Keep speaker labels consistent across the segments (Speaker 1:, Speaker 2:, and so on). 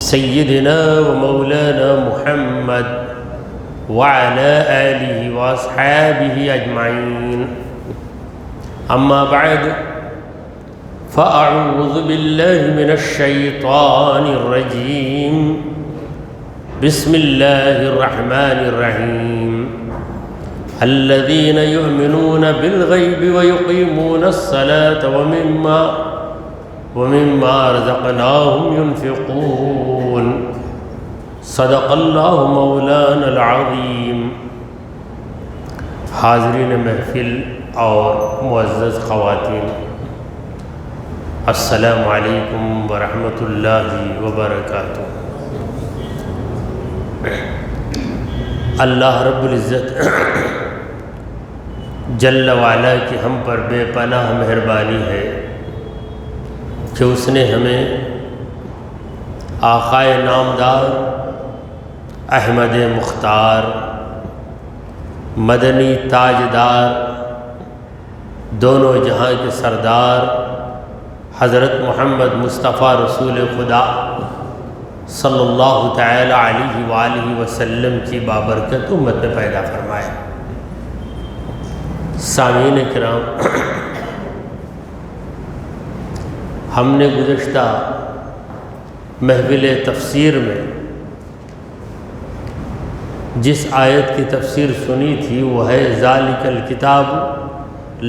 Speaker 1: سيدنا ومولانا محمد وعلى آله وأصحابه أجمعين. أما بعد فأعوذ بالله من الشيطان الرجيم. بسم الله الرحمن الرحيم. الذين يؤمنون بالغيب ويقيمون الصلاة ومما رزقناهم ينفقون. صدق اللہ مولانا العظیم. حاضرین محفل اور معزز خواتین، السلام علیکم ورحمۃ اللہ وبرکاتہ. اللہ رب العزت جل وعلا کی ہم پر بے پناہ مہربانی ہے کہ اس نے ہمیں آقائے نامدار احمد مختار مدنی تاجدار دونوں جہاں کے سردار حضرت محمد مصطفیٰ رسول خدا صلی اللہ تعالی علیہ وآلہ وسلم کی بابرکت امت میں پیدا فرمائے. سامعین کرام، ہم نے گزشتہ محفل تفسیر میں جس آیت کی تفسیر سنی تھی وہ ہے ذالک الکتاب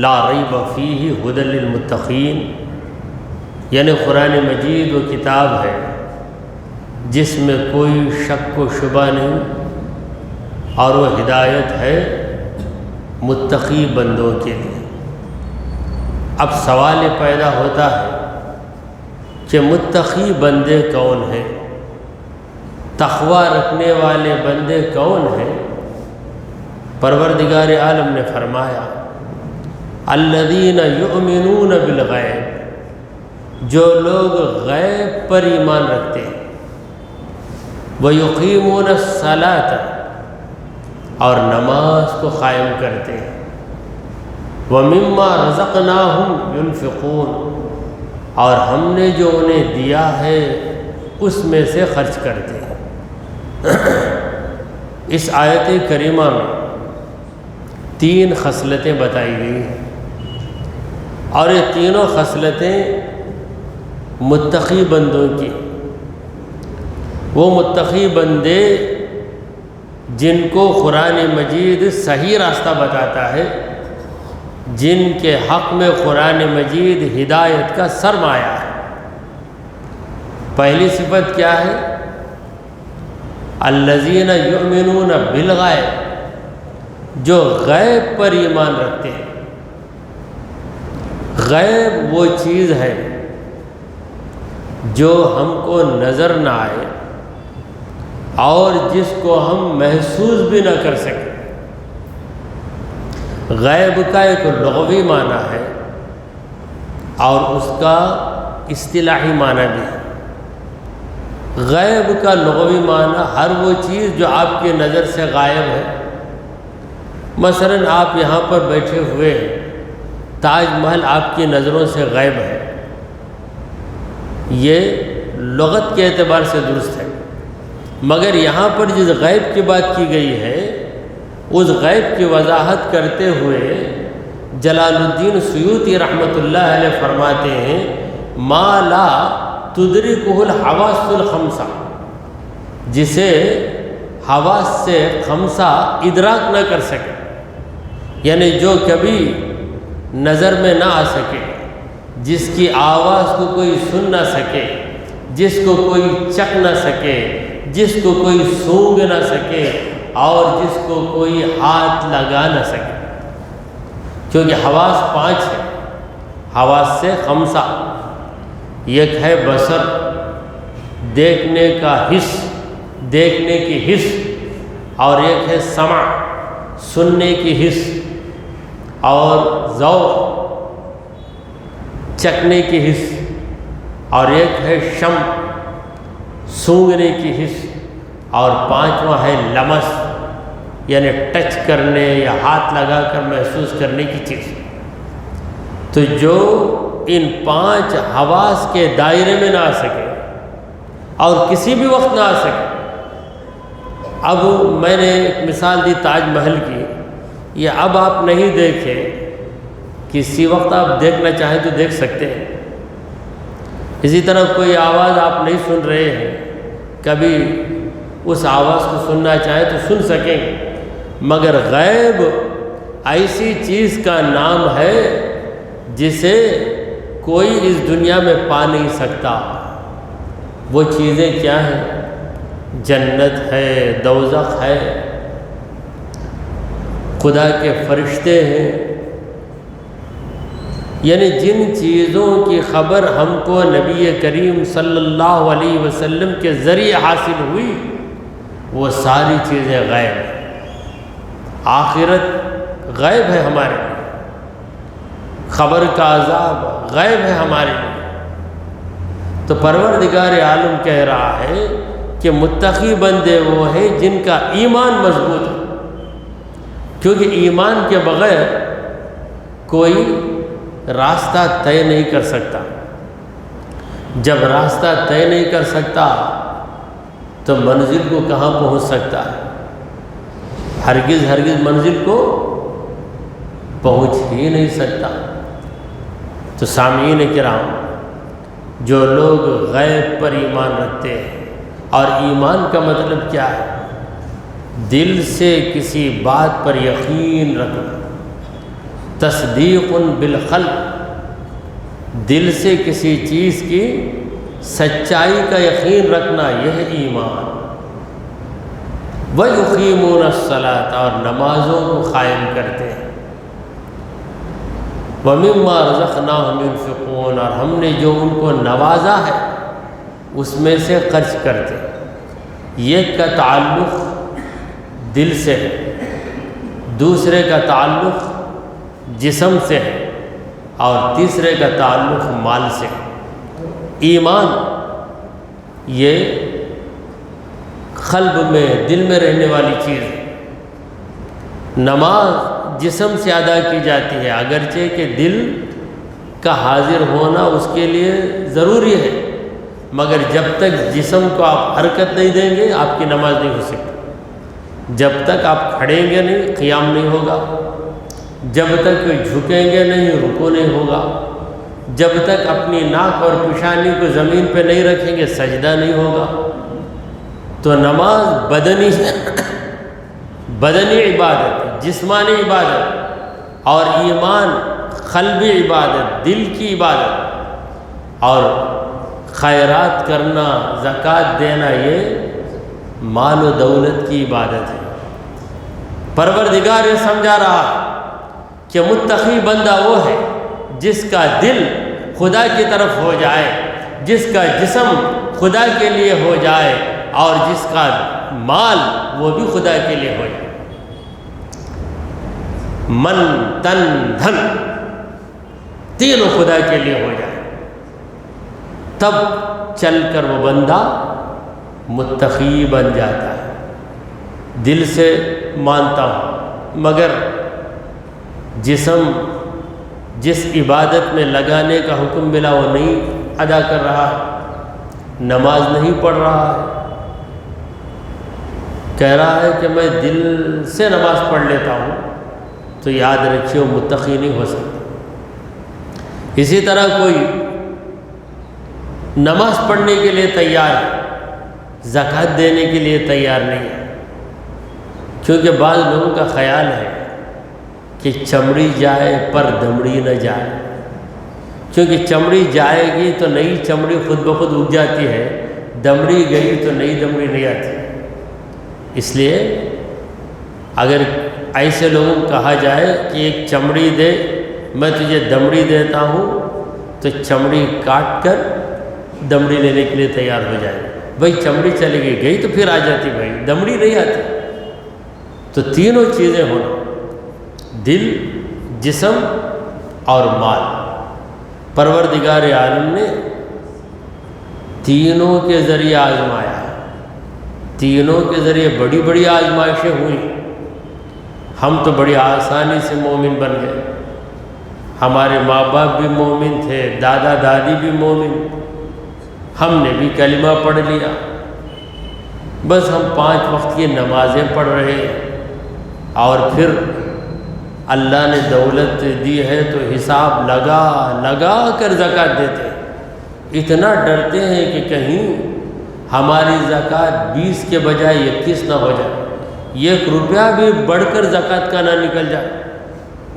Speaker 1: لا ریب فیہ ھدی للمتقین، یعنی قرآن مجید وہ کتاب ہے جس میں کوئی شک و شبہ نہیں اور وہ ہدایت ہے متقی بندوں کے لیے. اب سوال پیدا ہوتا ہے کہ متقی بندے کون ہیں، تقوی رکھنے والے بندے کون ہیں؟ پروردگار عالم نے فرمایا الذین یؤمنون بالغیب، جو لوگ غیب پر ایمان رکھتے ہیں، ویقیمون الصلاۃ، اور نماز کو قائم کرتے ہیں، ومما رزقناہم ینفقون، اور ہم نے جو انہیں دیا ہے اس میں سے خرچ کرتے ہیں. اس آیت کریمہ میں 3 خصلتیں بتائی گئی ہیں، اور یہ تینوں خصلتیں متقی بندوں کی. وہ متقی بندے جن کو قرآن مجید صحیح راستہ بتاتا ہے، جن کے حق میں قرآن مجید ہدایت کا سرمایہ ہے. پہلی صفت کیا ہے؟ الذین یؤمنون بالغیب، جو غیب پر ایمان رکھتے ہیں. غیب وہ چیز ہے جو ہم کو نظر نہ آئے اور جس کو ہم محسوس بھی نہ کر سکیں. غیب کا ایک لغوی معنی ہے اور اس کا اصطلاحی معنی بھی ہے. غیب کا لغوی معنی ہر وہ چیز جو آپ کی نظر سے غائب ہے. مثلا آپ یہاں پر بیٹھے ہوئے ہیں، تاج محل آپ کی نظروں سے غائب ہے، یہ لغت کے اعتبار سے درست ہے. مگر یہاں پر جس غیب کی بات کی گئی ہے اس غیب کی وضاحت کرتے ہوئے جلال الدین سیوطی رحمۃ اللہ علیہ فرماتے ہیں ما لا تدرکہ الحواس الخمسہ، جسے حواس سے خمسہ ادراک نہ کر سکے، یعنی جو کبھی نظر میں نہ آ سکے، جس کی آواز کو کوئی سن نہ سکے، جس کو کوئی چکھ نہ سکے، جس کو کوئی سونگھ نہ سکے اور جس کو کوئی ہاتھ لگا نہ سکے. کیونکہ حواس 5 ہے. حواس سے خمسہ، ایک ہے بصر، دیکھنے کا حس، دیکھنے کی حس، اور ایک ہے سمع، سننے کی حس، اور ذوق، چکھنے کی حس، اور ایک ہے شم، سونگھنے کی حس، اور 5واں ہے لمس، یعنی ٹچ کرنے یا ہاتھ لگا کر محسوس کرنے کی چیز. تو جو ان 5 حواس کے دائرے میں نہ آ سکے اور کسی بھی وقت نہ آ سکے۔ اب میں نے ایک مثال دی تاج محل کی، یہ اب آپ نہیں دیکھے، کسی وقت آپ دیکھنا چاہیں تو دیکھ سکتے ہیں۔ اسی طرح کوئی آواز آپ نہیں سن رہے ہیں، کبھی اس آواز کو سننا چاہیں تو سن سکیں گے، مگر غیب ایسی چیز کا نام ہے جسے کوئی اس دنیا میں پا نہیں سکتا۔ وہ چیزیں کیا ہیں؟ جنت ہے، دوزخ ہے، خدا کے فرشتے ہیں، یعنی جن چیزوں کی خبر ہم کو نبی کریم صلی اللہ علیہ وسلم کے ذریعے حاصل ہوئی، وہ ساری چیزیں غیب ہیں۔ آخرت غیب ہے ہمارے لیے، خبر کا عذاب غیب ہے ہمارے لیے۔ تو پروردگار عالم کہہ رہا ہے کہ متقی بندے وہ ہیں جن کا ایمان مضبوط ہے، کیونکہ ایمان کے بغیر کوئی راستہ طے نہیں کر سکتا۔ جب راستہ طے نہیں کر سکتا تو منزل کو کہاں پہنچ سکتا ہے؟ ہرگز منزل کو پہنچ ہی نہیں سکتا۔ تو سامعین کرام، جو لوگ غیب پر ایمان رکھتے ہیں، اور ایمان کا مطلب کیا ہے؟ دل سے کسی بات پر یقین رکھنا، تصدیق بالقلب، دل سے کسی چیز کی سچائی کا یقین رکھنا، یہ ہے ایمان۔ وَيُقِيمُونَ الصَّلَاةَ، اور نمازوں کو قائم کرتے ہیں۔ وَمِمَّا رَزَقْنَاهُمْ يُنْفِقُونَ، اور ہم نے جو ان کو نوازا ہے اس میں سے خرچ کرتے ہیں۔ یہ کا تعلق دل سے ہے، دوسرے کا تعلق جسم سے ہے، اور تیسرے کا تعلق مال سے ہے۔ ایمان یہ قلب میں، دل میں رہنے والی چیز ہے۔ نماز جسم سے ادا کی جاتی ہے، اگرچہ کہ دل کا حاضر ہونا اس کے لیے ضروری ہے، مگر جب تک جسم کو آپ حرکت نہیں دیں گے آپ کی نماز نہیں ہو سکتی۔ جب تک آپ کھڑیں گے نہیں، قیام نہیں ہوگا، جب تک جھکیں گے نہیں، رکوع نہیں ہوگا، جب تک اپنی ناک اور پیشانی کو زمین پہ نہیں رکھیں گے سجدہ نہیں ہوگا۔ تو نماز بدنی عبادت، جسمانی عبادت، اور ایمان قلبی عبادت، دل کی عبادت، اور خیرات کرنا، زکوٰۃ دینا، یہ مال و دولت کی عبادت ہے۔ پروردگار یہ سمجھا رہا کہ متقی بندہ وہ ہے جس کا دل خدا کی طرف ہو جائے، جس کا جسم خدا کے لیے ہو جائے، اور جس کا مال وہ بھی خدا کے لیے ہو جائے۔ من، تن، دھن، تینوں خدا کے لیے ہو جائے، تب چل کر وہ بندہ متقی بن جاتا ہے۔ دل سے مانتا ہوں، مگر جسم جس عبادت میں لگانے کا حکم ملا وہ نہیں ادا کر رہا ہے، نماز نہیں پڑھ رہا ہے، کہہ رہا ہے کہ میں دل سے نماز پڑھ لیتا ہوں، تو یاد رکھیے وہ متقی نہیں ہو سکتا۔ اسی طرح کوئی نماز پڑھنے کے لیے تیار ہے، زکوٰۃ دینے کے لیے تیار نہیں ہے، کیونکہ بعض لوگوں کا خیال ہے کہ چمڑی جائے پر دمڑی نہ جائے، کیونکہ چمڑی جائے گی تو نئی چمڑی خود بخود اگ جاتی ہے، دمڑی گئی تو نئی دمڑی نہیں آتی۔ اس لیے اگر ایسے لوگوں کو کہا جائے کہ ایک چمڑی دے، میں تجھے دمڑی دیتا ہوں، تو چمڑی کاٹ کر دمڑی لینے کے لیے تیار ہو جائے۔ بھائی چمڑی چلی گئی تو پھر آ جاتی، بھائی دمڑی نہیں آتی۔ تو تینوں چیزیں ہونا، دل، جسم اور مال، پروردگار عالم نے تینوں کے ذریعے آزمایا، تینوں کے ذریعے بڑی بڑی آزمائشیں ہوئیں۔ ہم تو بڑی آسانی سے مومن بن گئے، ہمارے ماں باپ بھی مومن تھے، دادا دادی بھی مومن، ہم نے بھی کلمہ پڑھ لیا، بس ہم 5 وقت کی نمازیں پڑھ رہے ہیں، اور پھر اللہ نے دولت دی ہے تو حساب لگا کر زکوٰۃ دیتے ہیں۔ اتنا ڈرتے ہیں کہ کہیں ہماری زکوٰۃ 20 کے بجائے 21 نہ ہو جائے، 1 روپیہ بھی بڑھ کر زکوٰۃ کا نہ نکل جائے،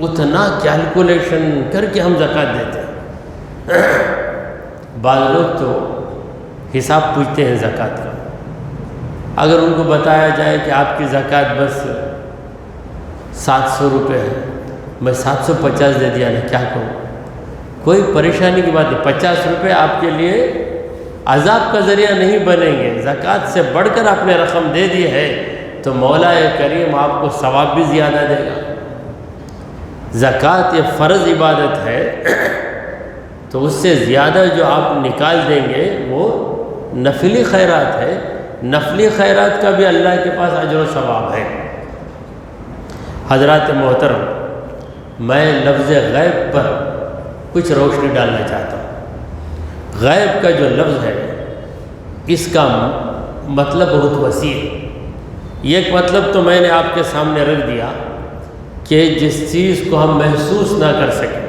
Speaker 1: اتنا کیلکولیشن کر کے ہم زکوٰۃ دیتے ہیں۔ بعض لوگ تو حساب پوچھتے ہیں زکوٰۃ کا، اگر ان کو بتایا جائے کہ آپ کی زکوٰۃ بس 700 روپے ہے، میں 750 دے دیا نا، کیا کروں؟ کوئی پریشانی کی بات نہیں، 50 روپے آپ کے لیے عذاب کا ذریعہ نہیں بنیں گے، زکوٰۃ سے بڑھ کر آپ نے رقم دے دی ہے تو مولا کریم آپ کو ثواب بھی زیادہ دے گا۔ زکوٰۃ یہ فرض عبادت ہے، تو اس سے زیادہ جو آپ نکال دیں گے وہ نفلی خیرات ہے، نفلی خیرات کا بھی اللہ کے پاس اجر و ثواب ہے۔ حضرات محترم، میں لفظ غیب پر کچھ روشنی ڈالنا چاہتا ہوں۔ غیب کا جو لفظ ہے اس کا مطلب بہت وسیع ہے۔ ایک مطلب تو میں نے آپ کے سامنے رکھ دیا کہ جس چیز کو ہم محسوس نہ کر سکیں،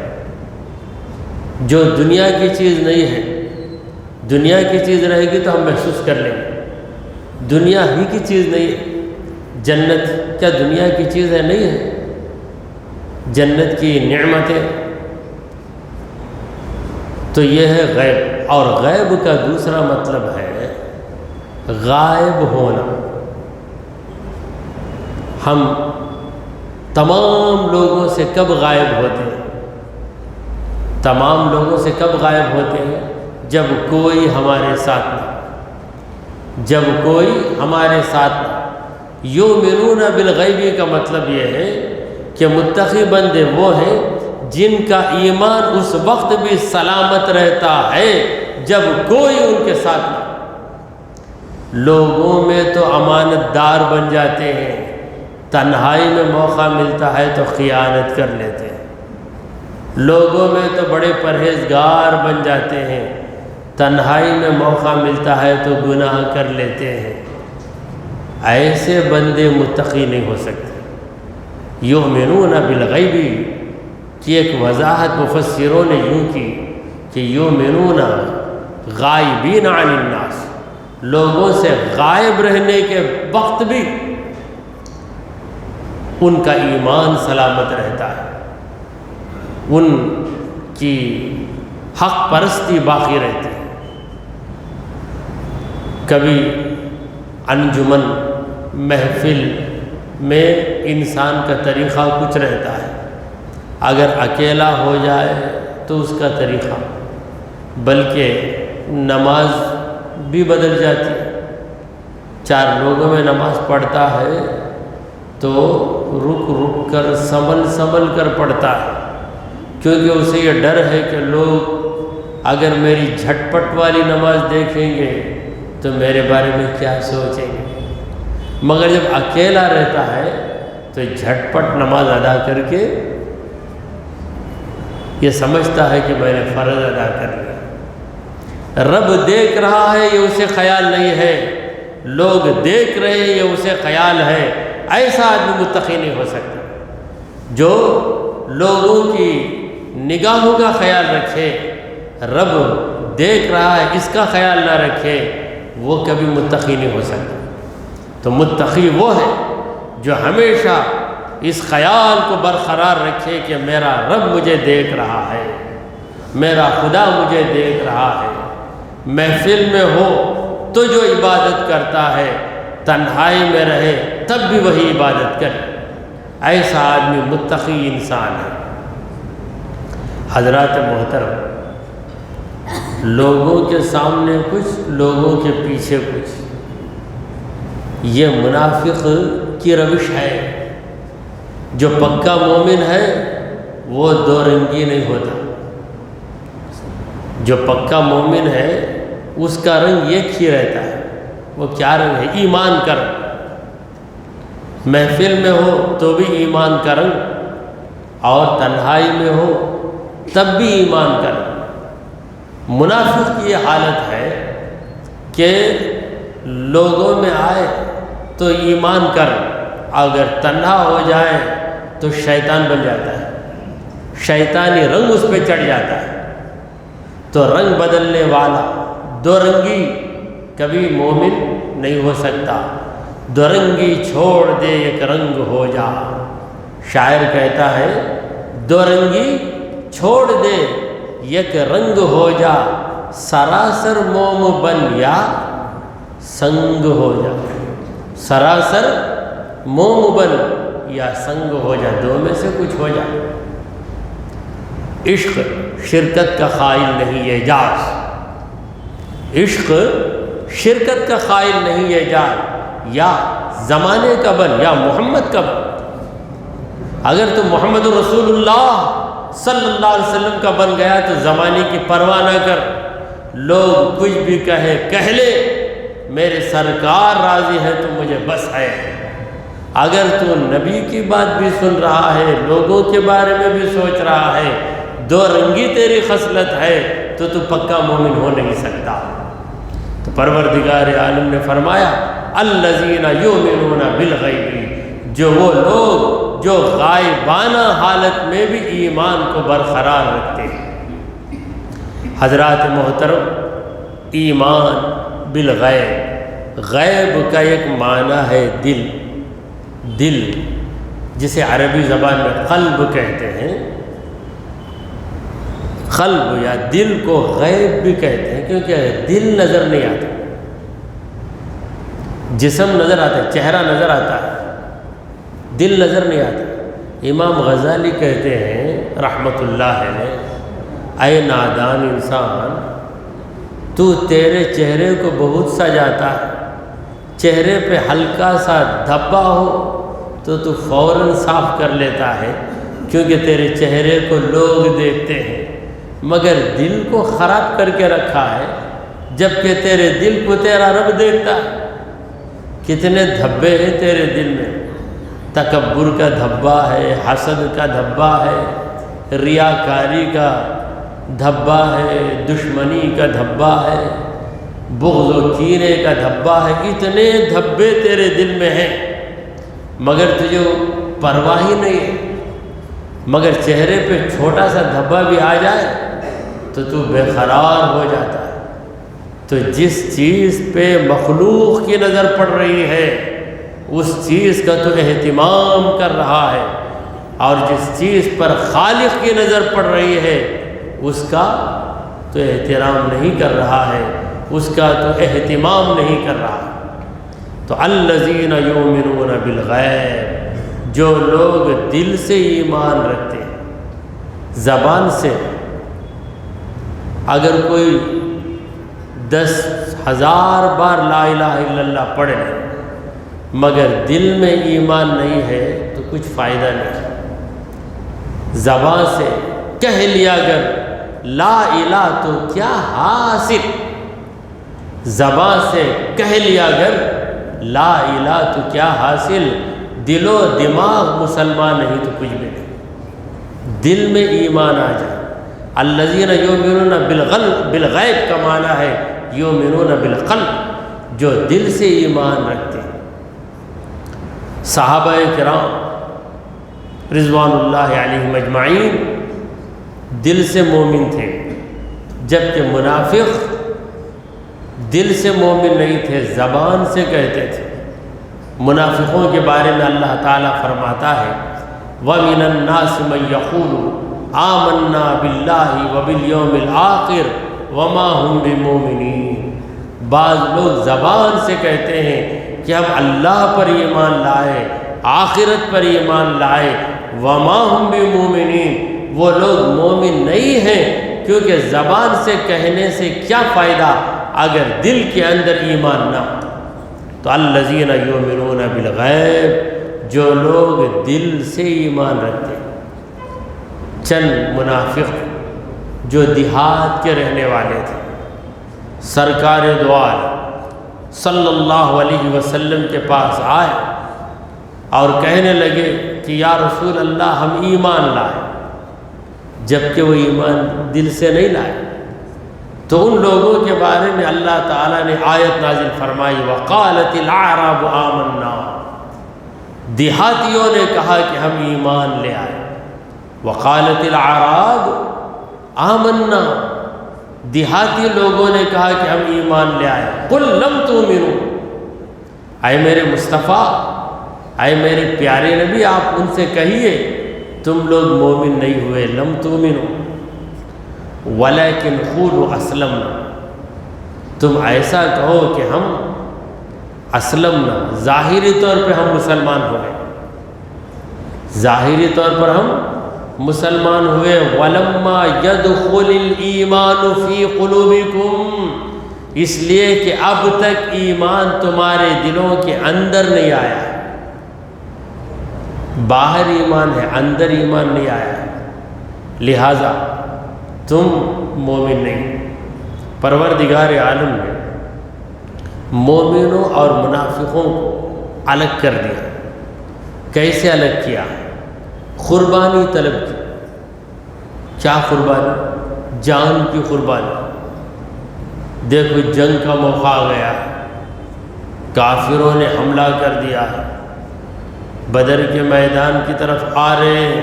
Speaker 1: جو دنیا کی چیز نہیں ہے، دنیا کی چیز رہے گی تو ہم محسوس کر لیں گے، دنیا ہی کی چیز نہیں ہے۔ جنت کیا دنیا کی چیز ہے؟ نہیں ہے، جنت کی نعمتیں۔ تو یہ ہے غیب، اور غیب کا دوسرا مطلب ہے غائب ہونا۔ ہم تمام لوگوں سے کب غائب ہوتے ہیں؟ تمام لوگوں سے کب غائب ہوتے ہیں؟ جب کوئی ہمارے ساتھ نہ، جب کوئی ہمارے ساتھ نہ۔ یؤمنون بالغیب کا مطلب یہ ہے کہ متقی بندے وہ ہیں جن کا ایمان اس وقت بھی سلامت رہتا ہے جب کوئی ان کے ساتھ نہ۔ لوگوں میں تو امانت دار بن جاتے ہیں، تنہائی میں موقع ملتا ہے تو خیانت کر لیتے ہیں۔ لوگوں میں تو بڑے پرہیزگار بن جاتے ہیں، تنہائی میں موقع ملتا ہے تو گناہ کر لیتے ہیں۔ ایسے بندے متقی نہیں ہو سکتے۔ یؤمنون بالغیب کی ایک وضاحت مفسروں نے یوں کی کہ یؤمنون غائبین عن الناس، لوگوں سے غائب رہنے کے وقت بھی ان کا ایمان سلامت رہتا ہے، ان کی حق پرستی باقی رہتی ہے۔ کبھی انجمن محفل میں انسان کا طریقہ کچھ رہتا ہے، اگر اکیلا ہو جائے تو اس کا طریقہ، بلکہ نماز بھی بدل جاتی ہے۔ 4 لوگوں میں نماز پڑھتا ہے تو رک رک کر سنبھل کر پڑھتا ہے، کیونکہ اسے یہ ڈر ہے کہ لوگ اگر میری جھٹ پٹ والی نماز دیکھیں گے تو میرے بارے میں کیا سوچیں گے۔ مگر جب اکیلا رہتا ہے تو جھٹ پٹ نماز ادا کر کے یہ سمجھتا ہے کہ میں نے فرض ادا کر لیا۔ رب دیکھ رہا ہے یہ اسے خیال نہیں ہے، لوگ دیکھ رہے ہیں یہ اسے خیال ہے۔ ایسا آدمی متقی نہیں ہو سکتا جو لوگوں کی نگاہوں کا خیال رکھے، رب دیکھ رہا ہے اس کا خیال نہ رکھے، وہ کبھی متقی نہیں ہو سکتا۔ تو متقی وہ ہے جو ہمیشہ اس خیال کو برقرار رکھے کہ میرا رب مجھے دیکھ رہا ہے، میرا خدا مجھے دیکھ رہا ہے۔ محفل میں ہو تو جو عبادت کرتا ہے، تنہائی میں رہے تب بھی وہی عبادت کرے، ایسا آدمی متقی انسان ہے۔ حضرات محترم، لوگوں کے سامنے کچھ، لوگوں کے پیچھے کچھ، یہ منافق کی روش ہے۔ جو پکا مومن ہے وہ 2 رنگی نہیں ہوتا۔ جو پکا مومن ہے اس کا رنگ ایک ہی رہتا ہے۔ وہ کیا رنگ ہے؟ ایمان کا رنگ۔ محفل میں ہو تو بھی ایمان کا رنگ، اور تنہائی میں ہو تب بھی ایمان کا رنگ۔ منافق کی یہ حالت ہے کہ لوگوں میں آئے تو ایمان کر، اگر تنہا ہو جائے تو شیطان بن جاتا ہے، شیطانی رنگ اس پہ چڑھ جاتا ہے۔ تو رنگ بدلنے والا، دو رنگی کبھی مومن نہیں ہو سکتا۔ دو رنگی چھوڑ دے ایک رنگ ہو جا، شاعر کہتا ہے دو رنگی چھوڑ دے یک رنگ ہو جا، سراسر موم بن یا سنگ ہو جا، سراسر موم بن یا سنگ ہو جا، دو میں سے کچھ ہو جا۔ عشق شرکت کا قائل نہیں اعجاز، عشق شرکت کا قائل نہیں اعجاز، یا زمانے کا بن یا محمد کا بن۔ اگر تو محمد رسول اللہ صلی اللہ علیہ وسلم کا بن گیا تو زمانے کی پرواہ نہ کر، لوگ کچھ بھی کہہ لے، میرے سرکار راضی ہے تو مجھے بس ہے۔ اگر تو نبی کی بات بھی سن رہا ہے، لوگوں کے بارے میں بھی سوچ رہا ہے، دو رنگی تیری خصلت ہے تو پکا مومن ہو نہیں سکتا۔ تو پروردگار عالم نے فرمایا الذین یؤمنون بالغیب، جو وہ لوگ جو غائبانہ حالت میں بھی ایمان کو برقرار رکھتے ہیں۔ حضرات محترم، ایمان بالغیب، غیب کا ایک معنی ہے دل، دل جسے عربی زبان میں قلب کہتے ہیں، قلب یا دل کو غیب بھی کہتے ہیں، کیونکہ دل نظر نہیں آتا، جسم نظر آتا ہے، چہرہ نظر آتا ہے، دل نظر نہیں آتا۔ امام غزالی کہتے ہیں رحمت اللہ علیہ، اے نادان انسان، تو تیرے چہرے کو بہت سجاتا ہے، چہرے پہ ہلکا سا دھبا ہو تو فوراً صاف کر لیتا ہے، کیونکہ تیرے چہرے کو لوگ دیکھتے ہیں، مگر دل کو خراب کر کے رکھا ہے، جبکہ تیرے دل کو تیرا رب دیکھتا ہے۔ کتنے دھبے ہیں تیرے دل میں، تکبر کا دھبا ہے، حسد کا دھبا ہے، ریاکاری کا دھبا ہے، دشمنی کا دھبا ہے، بغض و کینے کا دھبا ہے، اتنے دھبے تیرے دل میں ہیں، مگر تجھے پرواہ ہی نہیں ہے۔ مگر چہرے پہ چھوٹا سا دھبا بھی آ جائے تو بے قرار ہو جاتا ہے۔ تو جس چیز پہ مخلوق کی نظر پڑ رہی ہے اس چیز کا تو اہتمام کر رہا ہے، اور جس چیز پر خالق کی نظر پڑ رہی ہے اس کا تو احترام نہیں کر رہا ہے، اس کا تو اہتمام نہیں کر رہا۔ تو الذین یؤمنون بالغیب، جو لوگ دل سے ایمان رکھتے ہیں، زبان سے اگر کوئی 10,000 بار لا الہ الا اللہ پڑھے مگر دل میں ایمان نہیں ہے تو کچھ فائدہ نہیں۔ زبان سے کہہ لیا اگر لا الہ تو کیا حاصل، زبان سے کہہ لیا اگر لا الہ تو کیا حاصل، دل و دماغ مسلمان نہیں تو کچھ بھی نہیں۔ دل میں ایمان آ جائے۔ الذین یؤمنون بالغیب کا معنی ہے یؤمنون بالقلب، جو دل سے ایمان رکھتے ہیں۔ صحابہ کرام رضوان اللہ علیہم اجمعین دل سے مومن تھے، جبکہ منافق دل سے مومن نہیں تھے، زبان سے کہتے تھے۔ منافقوں کے بارے میں اللہ تعالیٰ فرماتا ہے وَمِنَ النَّاسِ مَن يَقُولُ آمَنَّا بِاللَّهِ وَبِالْيَوْمِ الْآخِرِ وَمَا هُمْ بِمُؤْمِنِينَ، بعض لوگ زبان سے کہتے ہیں کہ ہم اللہ پر ایمان لائے، آخرت پر ایمان لائے، وَمَا هُمْ بِمُؤْمِنِينَ، وہ لوگ مومن نہیں ہیں، کیونکہ زبان سے کہنے سے کیا فائدہ اگر دل کے اندر ایمان نہ ہو۔ تو الذین یؤمنون بالغیب، جو لوگ دل سے ایمان رکھتے ہیں۔ چند منافق جو دیہات کے رہنے والے تھے، سرکار دو عالم صلی اللہ علیہ وسلم کے پاس آئے اور کہنے لگے کہ یا رسول اللہ ہم ایمان لائے، جبکہ وہ ایمان دل سے نہیں لائے۔ تو ان لوگوں کے بارے میں اللہ تعالیٰ نے آیت نازل فرمائی، وقالت الاعراب آمنا، دیہاتیوں نے کہا کہ ہم ایمان لے آئے۔ وقالت الاعراب آمنا، دیہاتی لوگوں نے کہا کہ ہم ایمان لے آئے۔ قل لم تؤمنوا، اے میرے مصطفیٰ، اے میرے پیارے نبی، آپ ان سے کہیے تم لوگ مومن نہیں ہوئے، لم تؤمنوا ولیکن قولوا اسلمنا، تم ایسا کہو کہ ہم اسلمنا، ظاہری طور پہ ہم مسلمان ہوئے، ظاہری طور پر ہم مسلمان ہوئے۔ ولما يدخل الایمان فی قلوبکم، اس لیے کہ اب تک ایمان تمہارے دلوں کے اندر نہیں آیا، باہر ایمان ہے، اندر ایمان نہیں آیا، لہذا تم مومن نہیں۔ پروردگار عالم نے مومنوں اور منافقوں کو الگ کر دیا۔ کیسے الگ کیا؟ قربانی طلب کی۔ کیا قربانی؟ جان کی قربانی۔ دیکھو جنگ کا موقع آ گیا، کافروں نے حملہ کر دیا، بدر کے میدان کی طرف آ رہے ہیں،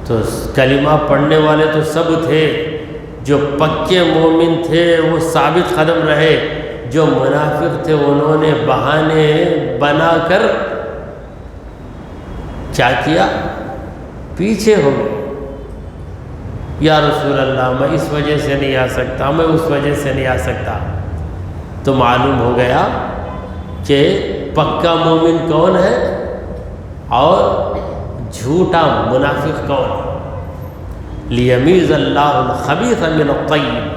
Speaker 1: تو کلمہ پڑھنے والے تو سب تھے، جو پکے مومن تھے وہ ثابت قدم رہے، جو منافق تھے انہوں نے بہانے بنا کر کیا کیا؟ پیچھے ہو گئے۔ یا رسول اللہ، میں اس وجہ سے نہیں آ سکتا، میں اس وجہ سے نہیں آ سکتا۔ تو معلوم ہو گیا کہ پکا مومن کون ہے اور جھوٹا منافق کون ہے۔ لیمیز اللہ الخبیث من الطیب،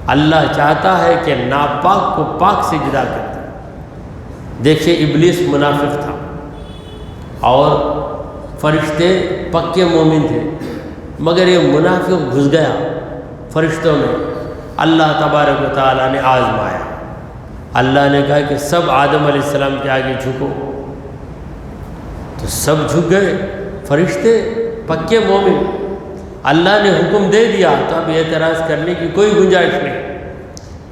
Speaker 1: اللہ چاہتا ہے کہ ناپاک کو پاک سے جدا کرتا ہے۔ دیکھیے ابلیس منافق تھا اور فرشتے پکے مومن تھے، مگر یہ منافق گھس گیا فرشتوں میں۔ اللہ تبارک و تعالیٰ نے آزمایا، اللہ نے کہا کہ سب آدم علیہ السلام کے آگے جھکو، تو سب جھک گئے، فرشتے پکے مومن۔ اللہ نے حکم دے دیا تو اب اعتراض کرنے کی کوئی گنجائش نہیں،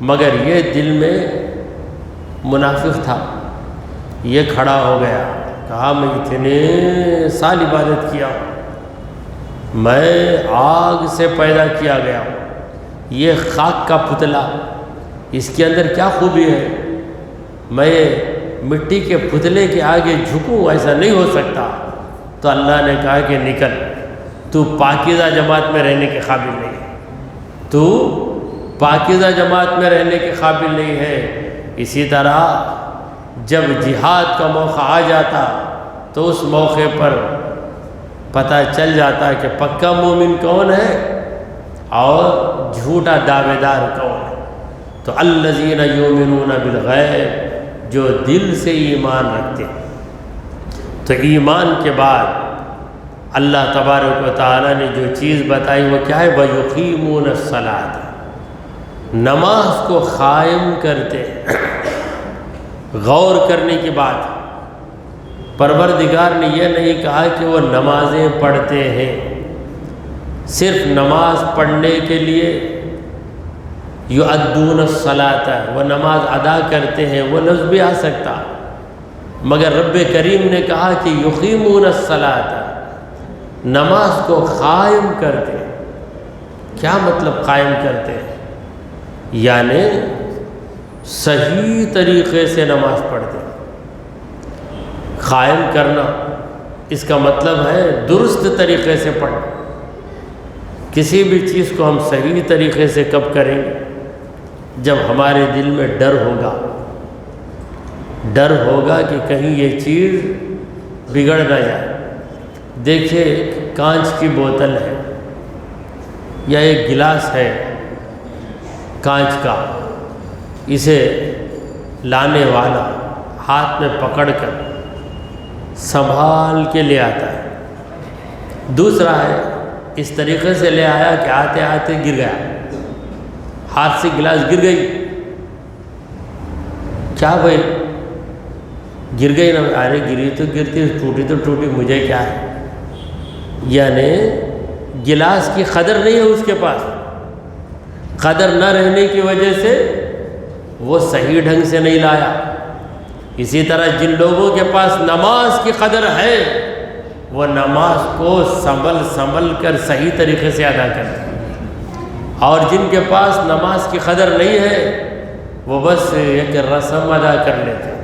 Speaker 1: مگر یہ دل میں منافق تھا، یہ کھڑا ہو گیا، کہا میں اتنے سال عبادت کیا ہوں، میں آگ سے پیدا کیا گیا ہوں، یہ خاک کا پتلا، اس کے اندر کیا خوبی ہے؟ میں مٹی کے پتلے کے آگے جھکوں؟ ایسا نہیں ہو سکتا۔ تو اللہ نے کہا کہ نکل، تو پاکیزہ جماعت میں رہنے کے قابل نہیں ہے، تو پاکیزہ جماعت میں رہنے کے قابل نہیں ہے۔ اسی طرح جب جہاد کا موقع آ جاتا تو اس موقع پر پتہ چل جاتا کہ پکا مومن کون ہے اور جھوٹا دعوے دار کون ہے۔ تو الذین یؤمنون بالغیب، جو دل سے ایمان رکھتے ہیں۔ تو ایمان کے بعد اللہ تبارک و تعالیٰ نے جو چیز بتائی وہ کیا ہے؟ وَيُقِيمُونَ الصَّلَاةَ، نماز کو قائم کرتے ہیں۔ غور کرنے کی بات، پروردگار نے یہ نہیں کہا کہ وہ نمازیں پڑھتے ہیں، صرف نماز پڑھنے کے لیے یؤدون الصلاۃ، وہ نماز ادا کرتے ہیں، وہ لفظ بھی آ سکتا، مگر رب کریم نے کہا کہ یقیمون الصلاۃ، نماز کو قائم کرتے ہیں۔ کیا مطلب قائم کرتے ہیں؟ یعنی صحیح طریقے سے نماز پڑھتے ہیں۔ قائم کرنا اس کا مطلب ہے درست طریقے سے پڑھنا۔ کسی بھی چیز کو ہم صحیح طریقے سے کب کریں گے؟ جب ہمارے دل میں ڈر ہوگا، ڈر ہوگا کہ کہیں یہ چیز بگڑ نہ جائے۔ دیکھیے کانچ کی بوتل ہے یا ایک گلاس ہے کانچ کا، اسے لانے والا ہاتھ میں پکڑ کر سنبھال کے لے آتا ہے۔ دوسرا ہے اس طریقے سے لے آیا کہ آتے آتے گر گیا، ہاتھ سے گلاس گر گئی، کیا بھائی گر گئی نا، ارے گری تو گرتی، ٹوٹی تو ٹوٹی، مجھے کیا ہے؟ یعنی گلاس کی قدر نہیں ہے اس کے پاس، قدر نہ رہنے کی وجہ سے وہ صحیح ڈھنگ سے نہیں لایا۔ اسی طرح جن لوگوں کے پاس نماز کی قدر ہے وہ نماز کو سنبھل کر صحیح طریقے سے ادا کرتے ہیں، اور جن کے پاس نماز کی قدر نہیں ہے وہ بس ایک رسم ادا کر لیتے ہیں،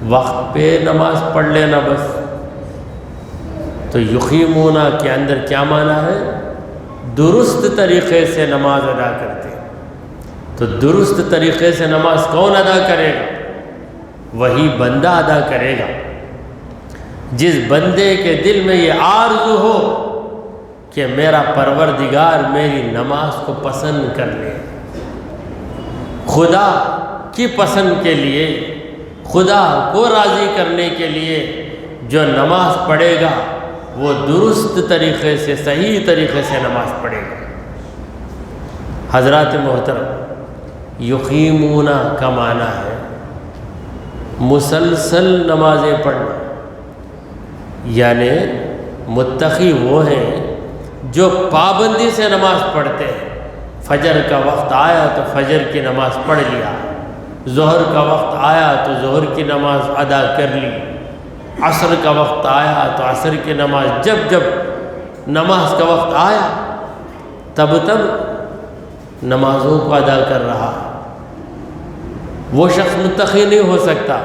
Speaker 1: وقت پہ نماز پڑھ لینا بس۔ تو یقیمون کے اندر کیا معنی ہے؟ درست طریقے سے نماز ادا کرتے ہیں۔ تو درست طریقے سے نماز کون ادا کرے گا؟ وہی بندہ ادا کرے گا جس بندے کے دل میں یہ آرزو ہو کہ میرا پروردگار میری نماز کو پسند کر لے۔ خدا کی پسند کے لیے، خدا کو راضی کرنے کے لیے جو نماز پڑھے گا وہ درست طریقے سے، صحیح طریقے سے نماز پڑھے گا۔ حضرات محترم، یقیمون کا معنی ہے مسلسل نمازیں پڑھنا، یعنی متقی وہ ہیں جو پابندی سے نماز پڑھتے ہیں۔ فجر کا وقت آیا تو فجر کی نماز پڑھ لیا، ظہر کا وقت آیا تو ظہر کی نماز ادا کر لی، عصر کا وقت آیا تو عصر کی نماز، جب نماز کا وقت آیا تب نمازوں کو ادا کر رہا۔ وہ شخص متقی نہیں ہو سکتا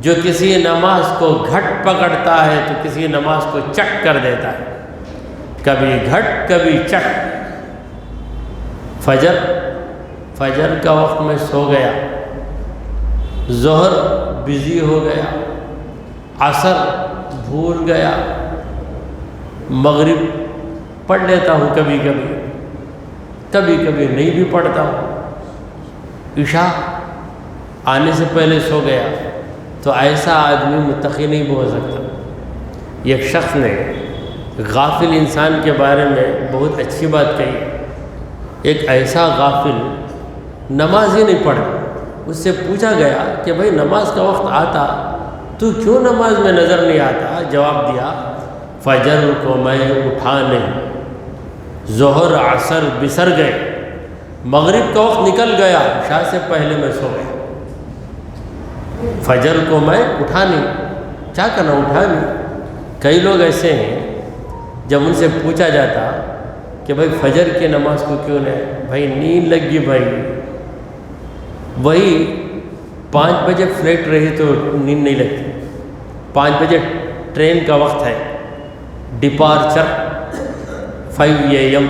Speaker 1: جو کسی نماز کو گھٹ پکڑتا ہے تو کسی نماز کو چٹ کر دیتا ہے، کبھی گھٹ کبھی چٹ۔ فجر کا وقت میں سو گیا، ظہر بزی ہو گیا، عصر بھول گیا، مغرب پڑھ لیتا ہوں کبھی کبھی نہیں بھی پڑھتا ہوں، عشاء آنے سے پہلے سو گیا، تو ایسا آدمی متقی نہیں ہو سکتا۔ ایک شخص نے غافل انسان کے بارے میں بہت اچھی بات کہی۔ ایک ایسا غافل نماز ہی نہیں پڑھتا، اس سے پوچھا گیا کہ بھائی نماز کا وقت آتا تو کیوں نماز میں نظر نہیں آتا؟ جواب دیا، فجر کو میں اٹھا نہیں، ظہر عصر بسر گئے، مغرب کا وقت نکل گیا، عشاء سے پہلے میں سو گیا، فجر کو میں اٹھا نہیں، کیا کرنا اٹھا نہیں۔ کئی لوگ ایسے ہیں جب ان سے پوچھا جاتا کہ بھائی فجر کی نماز کو کیوں نہیں، بھائی نیند لگ گئی، بھائی وہی 5 بجے فلائٹ رہی تو نیند نہیں لگتی، 5 بجے ٹرین کا وقت ہے، ڈپارچر 5 AM،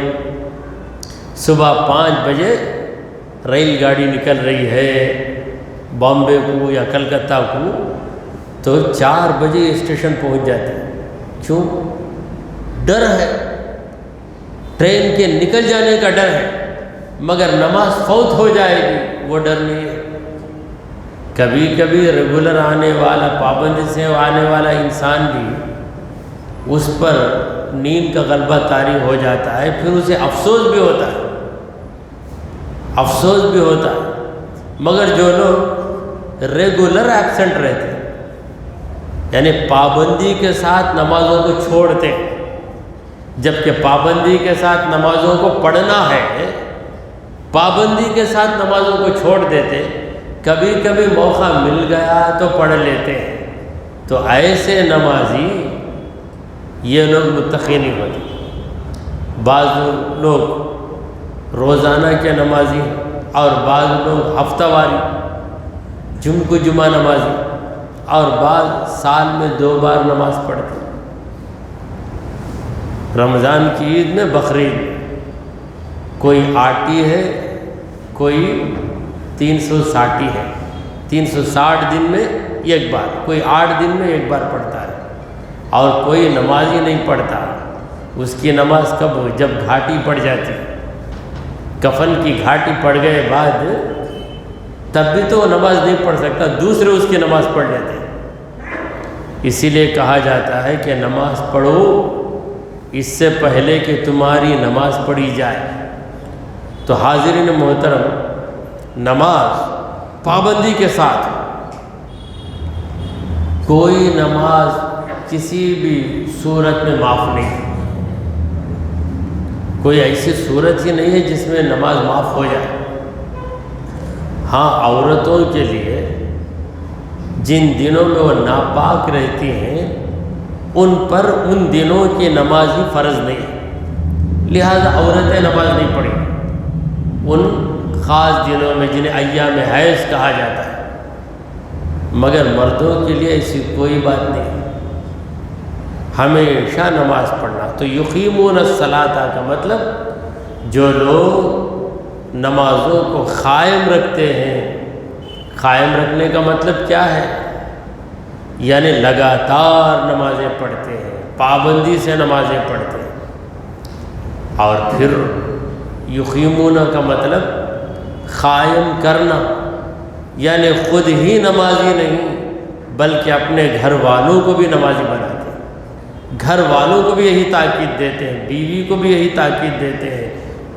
Speaker 1: صبح 5 بجے ریل گاڑی نکل رہی ہے بامبے کو یا کلکتہ کو، تو 4 بجے اسٹیشن پہنچ جاتے ہیں۔ کیوں؟ ڈر ہے، ٹرین کے نکل جانے کا ڈر ہے، مگر نماز فوت ہو جائے گی وہ ڈر نہیں ہے۔ کبھی کبھی ریگولر آنے والا، پابندی سے آنے والا انسان بھی اس پر نیند کا غلبہ طاری ہو جاتا ہے، پھر اسے افسوس بھی ہوتا ہے، مگر جو لوگ ریگولر ایبسنٹ رہتے ہیں، یعنی پابندی کے ساتھ نمازوں کو چھوڑتے ہیں، جبکہ پابندی کے ساتھ نمازوں کو پڑھنا ہے، پابندی کے ساتھ نمازوں کو چھوڑ دیتے، کبھی کبھی موقع مل گیا تو پڑھ لیتے ہیں، تو ایسے نمازی یہ لوگ متقی نہیں ہوتے۔ بعض لوگ روزانہ کے نمازی اور بعض لوگ ہفتہ واری، جمعہ کو جمعہ نمازی، اور بعض سال میں 2 بار نماز پڑھتے، رمضان کی عید میں، بقرعید میں، کوئی آٹی ہے، کوئی 360 ہے، 360 دن میں 1 بار، کوئی 8 دن میں 1 بار پڑھتا ہے، اور کوئی نماز ہی نہیں پڑھتا۔ اس کی نماز کب ہو؟ جب گھاٹی پڑ جاتی، کفن کی گھاٹی پڑ گئے بعد تب بھی تو وہ نماز نہیں پڑھ سکتا، دوسرے اس کی نماز پڑھ لیتے ہیں۔ اسی لیے کہا جاتا ہے کہ نماز پڑھو اس سے پہلے کہ تمہاری نماز پڑھی جائے۔ تو حاضرین محترم، نماز پابندی کے ساتھ، کوئی نماز کسی بھی صورت میں معاف نہیں، کوئی ایسی صورت ہی نہیں ہے جس میں نماز معاف ہو جائے۔ ہاں، عورتوں کے لیے جن دنوں میں وہ ناپاک رہتی ہیں ان پر ان دنوں کی نماز ہی فرض نہیں ہے، لہذا عورتیں نماز نہیں پڑھیں ان خاص دنوں میں جنہیں ایام حیض کہا جاتا ہے، مگر مردوں کے لیے ایسی کوئی بات نہیں ہے، ہمیشہ نماز پڑھنا۔ تو یقیمون الصلاۃ کا مطلب جو لوگ نمازوں کو قائم رکھتے ہیں، قائم رکھنے کا مطلب کیا ہے؟ یعنی لگاتار نمازیں پڑھتے ہیں، پابندی سے نمازیں پڑھتے ہیں۔ اور پھر یقیمون کا مطلب قائم کرنا، یعنی خود ہی نمازی نہیں بلکہ اپنے گھر والوں کو بھی نمازی بناتے ہیں، گھر والوں کو بھی یہی تاکید دیتے ہیں، بیوی کو بھی یہی تاکید دیتے ہیں،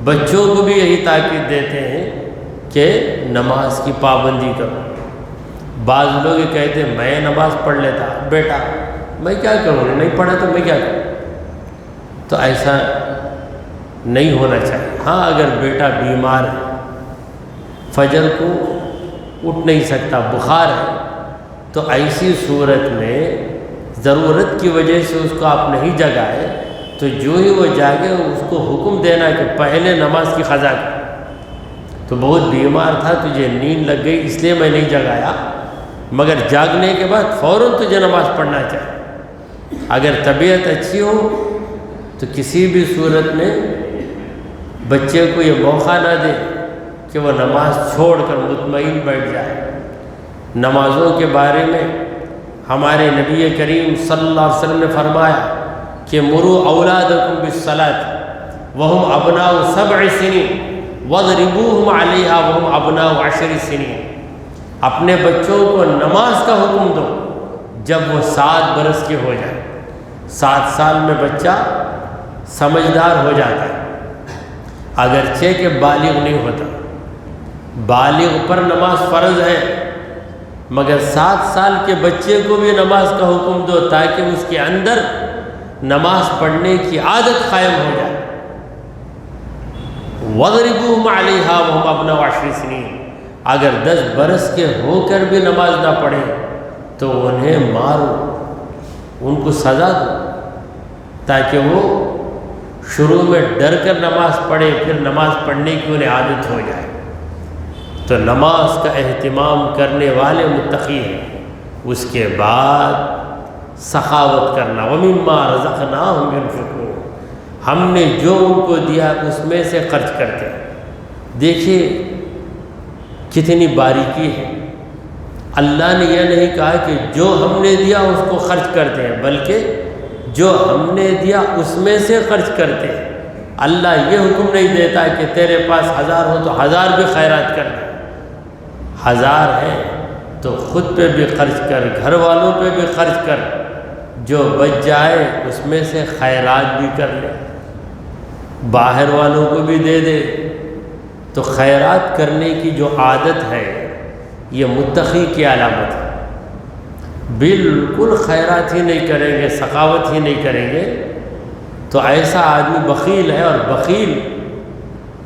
Speaker 1: بچوں کو بھی یہی تاکید دیتے ہیں کہ نماز کی پابندی کرو۔ بعض لوگ یہ کہتے ہیں میں نماز پڑھ لیتا، بیٹا میں کیا کروں، نہیں پڑھا تو میں کیا کروں؟ تو ایسا نہیں ہونا چاہیے۔ ہاں، اگر بیٹا بیمار ہے، فجر کو اٹھ نہیں سکتا، بخار ہے، تو ایسی صورت میں ضرورت کی وجہ سے اس کو آپ نہیں جگائے تو جو ہی وہ جاگے اس کو حکم دینا کہ پہلے نماز کی قضا کر۔ تو بہت بیمار تھا، تجھے نیند لگ گئی اس لیے میں نہیں جگایا، مگر جاگنے کے بعد فوراً تجھے نماز پڑھنا چاہیے۔ اگر طبیعت اچھی ہو تو کسی بھی صورت میں بچے کو یہ موقع نہ دے کہ وہ نماز چھوڑ کر مطمئن بیٹھ جائے۔ نمازوں کے بارے میں ہمارے نبی کریم صلی اللہ علیہ وسلم نے فرمایا کہ مروا اولادکم بالصلاۃ وہم ابناء 7 سنین واضربوہم علیہا وہم ابناء 10 سنین۔ اپنے بچوں کو نماز کا حکم دو جب وہ 7 برس کے ہو جائیں۔ 7 سال میں بچہ سمجھدار ہو جاتا ہے، اگرچہ کہ بالغ نہیں ہوتا، بالغ پر نماز فرض ہے، مگر 7 سال کے بچے کو بھی نماز کا حکم دو تاکہ اس کے اندر نماز پڑھنے کی عادت قائم ہو جائے۔ وَضْرِبُوهُمْ عَلَيْهَا وَهُمْ أَبْنَاءُ 10 سنین۔ اگر 10 برس کے ہو کر بھی نماز نہ پڑھے تو انہیں مارو، ان کو سزا دو تاکہ وہ شروع میں ڈر کر نماز پڑھے، پھر نماز پڑھنے کی انہیں عادت ہو جائے۔ تو نماز کا اہتمام کرنے والے متقی ہیں۔ اس کے بعد سخاوت کرنا، وَمِمَّا رَزَقْنَاهُمْ يُنْفِقُونَ، ہم نے جو ان کو دیا اس میں سے خرچ کرتے ہیں۔ دیکھیے کتنی باریکی ہے، اللہ نے یہ نہیں کہا کہ جو ہم نے دیا اس کو خرچ کرتے ہیں، بلکہ جو ہم نے دیا اس میں سے خرچ کرتے ہیں۔ اللہ یہ حکم نہیں دیتا کہ تیرے پاس 1000 ہو تو 1000 بھی خیرات کر دے، 1000 ہے تو خود پہ بھی خرچ کر، گھر والوں پہ بھی خرچ کر، جو بچ جائے اس میں سے خیرات بھی کر لے، باہر والوں کو بھی دے دے۔ تو خیرات کرنے کی جو عادت ہے یہ متقی کی علامت ہے۔ بالکل خیرات ہی نہیں کریں گے، سخاوت ہی نہیں کریں گے تو ایسا آدمی بخیل ہے، اور بخیل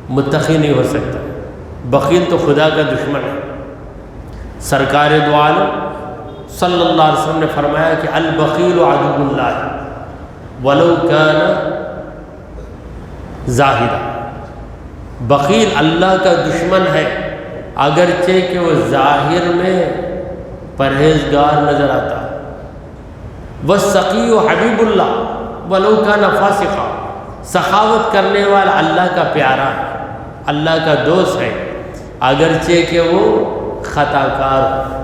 Speaker 1: متقی نہیں ہو سکتا۔ بخیل تو خدا کا دشمن ہے۔ سرکار دو عالم صلی اللہ علیہ وسلم نے فرمایا کہ البخیل عدو اللہ ولو کان زاہدا۔ بخیل اللہ کا دشمن ہے اگرچہ کہ وہ ظاہر میں پرہیزگار نظر آتا ہے۔ والسقی حبیب اللہ ولو کان فاسقا۔ سخاوت کرنے والا اللہ کا پیارا ہے، اللہ کا دوست ہے، اگرچہ کہ وہ خطا کار ہو۔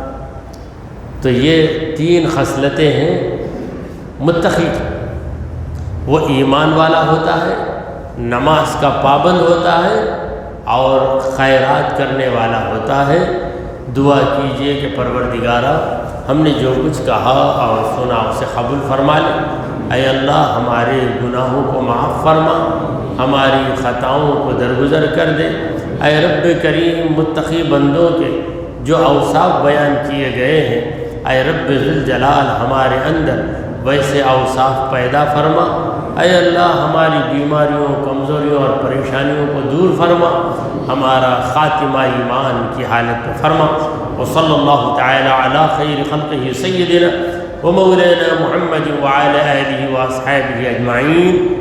Speaker 1: تو یہ 3 خصلتیں ہیں متقی کی۔ وہ ایمان والا ہوتا ہے، نماز کا پابند ہوتا ہے، اور خیرات کرنے والا ہوتا ہے۔ دعا کیجئے کہ پروردگارہ ہم نے جو کچھ کہا اور سنا اسے قبول فرما لے۔ اے اللہ ہمارے گناہوں کو معاف فرما، ہماری خطاؤں کو درگزر کر دے۔ اے رب کریم متقی بندوں کے جو اوصاف بیان کیے گئے ہیں، اے رب ذوالجلال ہمارے اندر ویسے اوصاف پیدا فرما اے اللہ ہماری بیماریوں، کمزوریوں اور پریشانیوں کو دور فرما، ہمارا خاتمہ ایمان کی حالت میں فرما۔ وصلی اللہ تعالی علی خیر خلقہ سیدنا ومولانا محمد وعلی آلہ واصحابہ اجمعین۔